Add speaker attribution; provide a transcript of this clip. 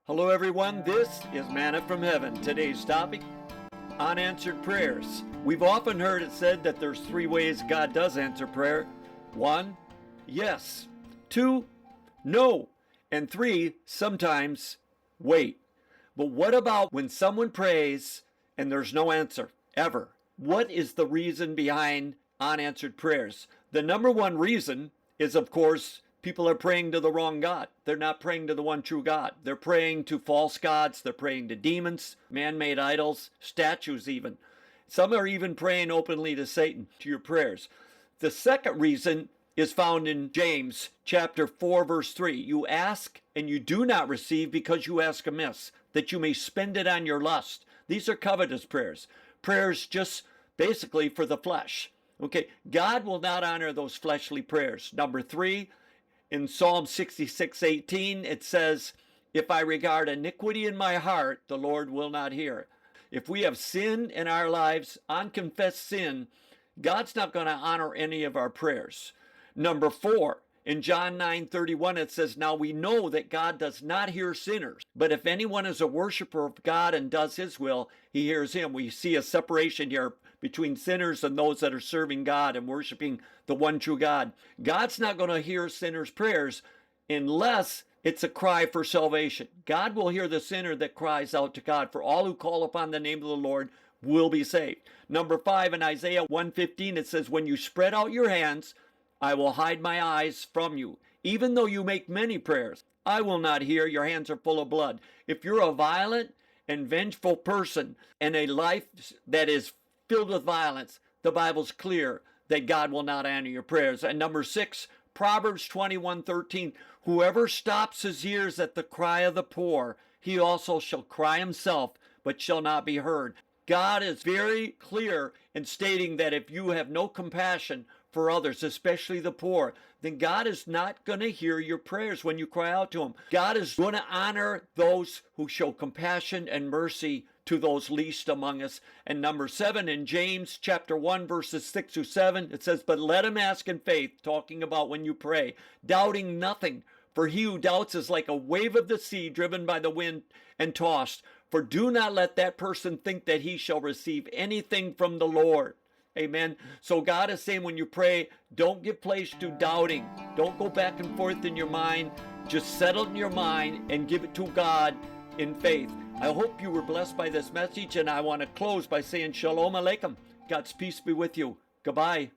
Speaker 1: Hello everyone, this is Manna from Heaven. Today's topic, unanswered prayers. We've often heard it said that there's 3 ways God does answer prayer. 1, yes. 2, no. And 3, sometimes wait. But what about when someone prays and there's no answer, ever? What is the reason behind unanswered prayers? The number one reason is, of course, people are praying to the wrong God. They're not praying to the one true God. They're praying to false gods. They're praying to demons, man-made idols, statues even. Some are even praying openly to Satan, to your prayers. The second reason is found in James chapter 4, verse 3. You ask and you do not receive because you ask amiss, that you may spend it on your lust. These are covetous prayers. Prayers just basically for the flesh. Okay, God will not honor those fleshly prayers. Number 3, in Psalm 66:18, it says, if I regard iniquity in my heart, the Lord will not hear. If we have sin in our lives, unconfessed sin, God's not going to honor any of our prayers. Number 4, in John 9:31, it says, now we know that God does not hear sinners, but if anyone is a worshiper of God and does his will, he hears him. We see a separation here between sinners and those that are serving God and worshiping the one true God. God's not going to hear sinners' prayers unless it's a cry for salvation. God will hear the sinner that cries out to God. For all who call upon the name of the Lord will be saved. Number 5, in Isaiah 1:15, it says, when you spread out your hands, I will hide my eyes from you. Even though you make many prayers, I will not hear. Your hands are full of blood. If you're a violent and vengeful person and a life that is filled with violence, the Bible's clear that God will not honor your prayers. And number 6, Proverbs 21:13, whoever stops his ears at the cry of the poor, he also shall cry himself, but shall not be heard. God is very clear in stating that if you have no compassion for others, especially the poor, then God is not going to hear your prayers when you cry out to him. God is going to honor those who show compassion and mercy to those least among us. And number 7, in James chapter 1, verses 6 through 7, it says, but let him ask in faith, talking about when you pray, doubting nothing. For he who doubts is like a wave of the sea driven by the wind and tossed. For do not let that person think that he shall receive anything from the Lord. Amen. So God is saying when you pray, don't give place to doubting. Don't go back and forth in your mind. Just settle in your mind and give it to God in faith. I hope you were blessed by this message, and I want to close by saying Shalom Aleichem. God's peace be with you. Goodbye.